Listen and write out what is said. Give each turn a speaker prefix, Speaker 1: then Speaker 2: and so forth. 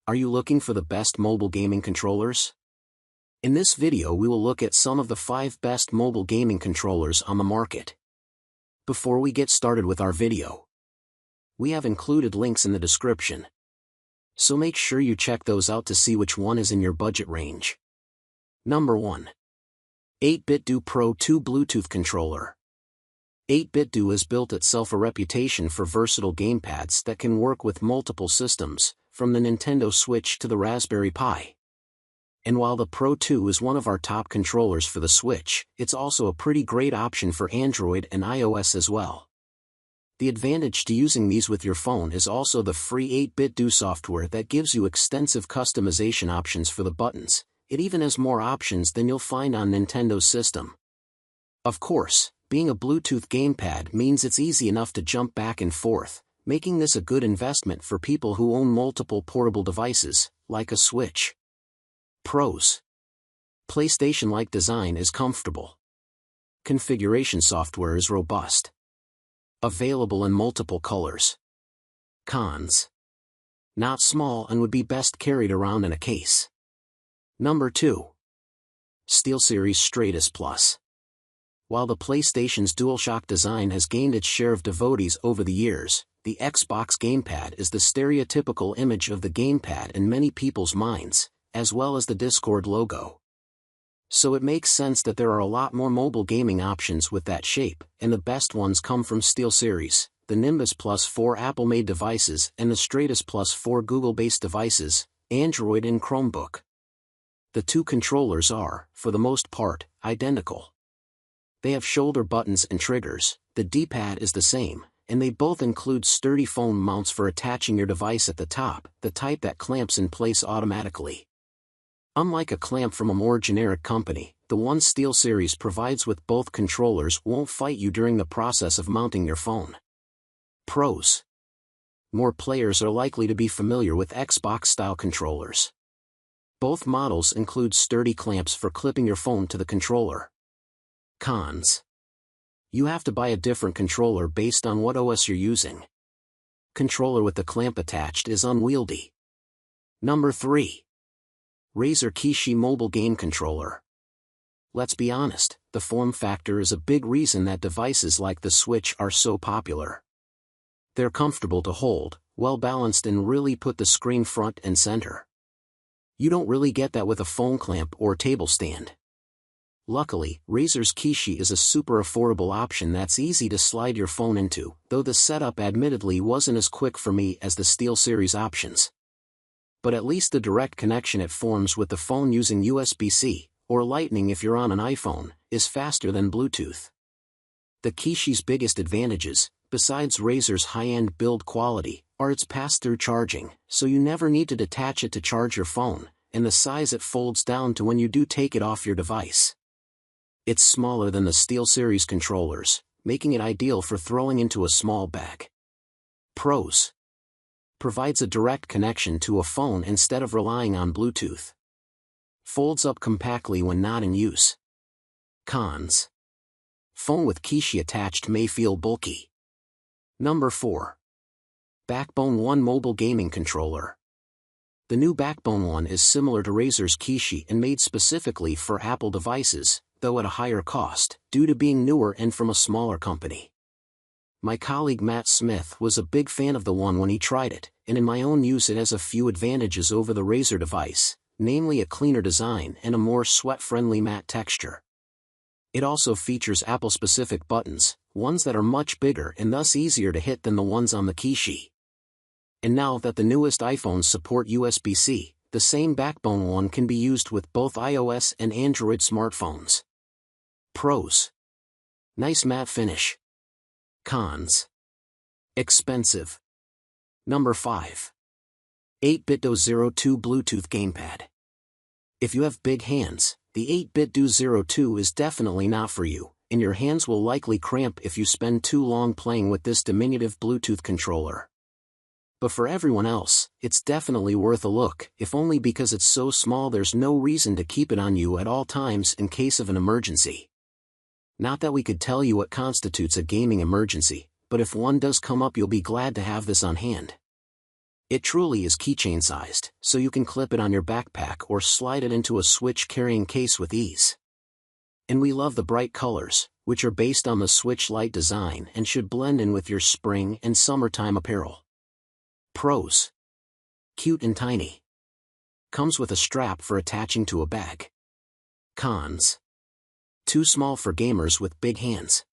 Speaker 1: Are you looking for the best mobile gaming controllers? In this video we will look at some of the 5 best mobile gaming controllers on the market. Before we get started with our video, we have included links in the description, so make sure you check those out to see which one is in your budget range. Number 1. 8BitDo Pro 2 Bluetooth Controller. 8BitDo has built itself a reputation for versatile gamepads that can work with multiple systems, from the Nintendo Switch to the Raspberry Pi. And while the Pro 2 is one of our top controllers for the Switch, it's also a pretty great option for Android and iOS as well. The advantage to using these with your phone is also the free 8BitDo software that gives you extensive customization options for the buttons. It even has more options than you'll find on Nintendo's system. Of course, being a Bluetooth gamepad means it's easy enough to jump back and forth, making this a good investment for people who own multiple portable devices, like a Switch. Pros. PlayStation-like design is comfortable. Configuration software is robust. Available in multiple colors. Cons. Not small and would be best carried around in a case. Number 2. SteelSeries Stratus Plus. While the PlayStation's DualShock design has gained its share of devotees over the years, the Xbox Gamepad is the stereotypical image of the gamepad in many people's minds, as well as the Discord logo. So it makes sense that there are a lot more mobile gaming options with that shape, and the best ones come from SteelSeries, the Nimbus Plus 4 Apple-made devices and the Stratus Plus 4 Google-based devices, Android and Chromebook. The two controllers are, for the most part, identical. They have shoulder buttons and triggers, the D-pad is the same, and they both include sturdy phone mounts for attaching your device at the top, the type that clamps in place automatically. Unlike a clamp from a more generic company, the one SteelSeries provides with both controllers won't fight you during the process of mounting your phone. Pros. More players are likely to be familiar with Xbox-style controllers. Both models include sturdy clamps for clipping your phone to the controller. Cons. You have to buy a different controller based on what OS you're using. Controller with the clamp attached is unwieldy. Number 3. Razer Kishi Mobile Game Controller. Let's be honest, the form factor is a big reason that devices like the Switch are so popular. They're comfortable to hold, well-balanced and really put the screen front and center. You don't really get that with a phone clamp or table stand. Luckily, Razer's Kishi is a super affordable option that's easy to slide your phone into, though the setup admittedly wasn't as quick for me as the SteelSeries options. But at least the direct connection it forms with the phone using USB-C, or Lightning if you're on an iPhone, is faster than Bluetooth. The Kishi's biggest advantages, besides Razer's high-end build quality, are its pass-through charging, so you never need to detach it to charge your phone, and the size it folds down to when you do take it off your device. It's smaller than the SteelSeries controllers, making it ideal for throwing into a small bag. Pros. Provides a direct connection to a phone instead of relying on Bluetooth. Folds up compactly when not in use. Cons. Phone with Kishi attached may feel bulky. Number 4. Backbone One Mobile Gaming Controller. The new Backbone One is similar to Razer's Kishi and made specifically for Apple devices, though at a higher cost, due to being newer and from a smaller company. My colleague Matt Smith was a big fan of the One when he tried it, and in my own use it has a few advantages over the Razer device, namely a cleaner design and a more sweat-friendly matte texture. It also features Apple-specific buttons, ones that are much bigger and thus easier to hit than the ones on the Kishi. And now that the newest iPhones support USB-C, the same Backbone One can be used with both iOS and Android smartphones. Pros. Nice matte finish. Cons. Expensive. Number 5. 8BitDo 02 Bluetooth Gamepad. If you have big hands, the 8BitDo 02 is definitely not for you, and your hands will likely cramp if you spend too long playing with this diminutive Bluetooth controller. But for everyone else, it's definitely worth a look, if only because it's so small there's no reason to keep it on you at all times in case of an emergency. Not that we could tell you what constitutes a gaming emergency, but if one does come up you'll be glad to have this on hand. It truly is keychain sized, so you can clip it on your backpack or slide it into a Switch carrying case with ease. And we love the bright colors, which are based on the Switch Lite design and should blend in with your spring and summertime apparel. Pros. Cute and tiny. Comes with a strap for attaching to a bag. Cons. Too small for gamers with big hands.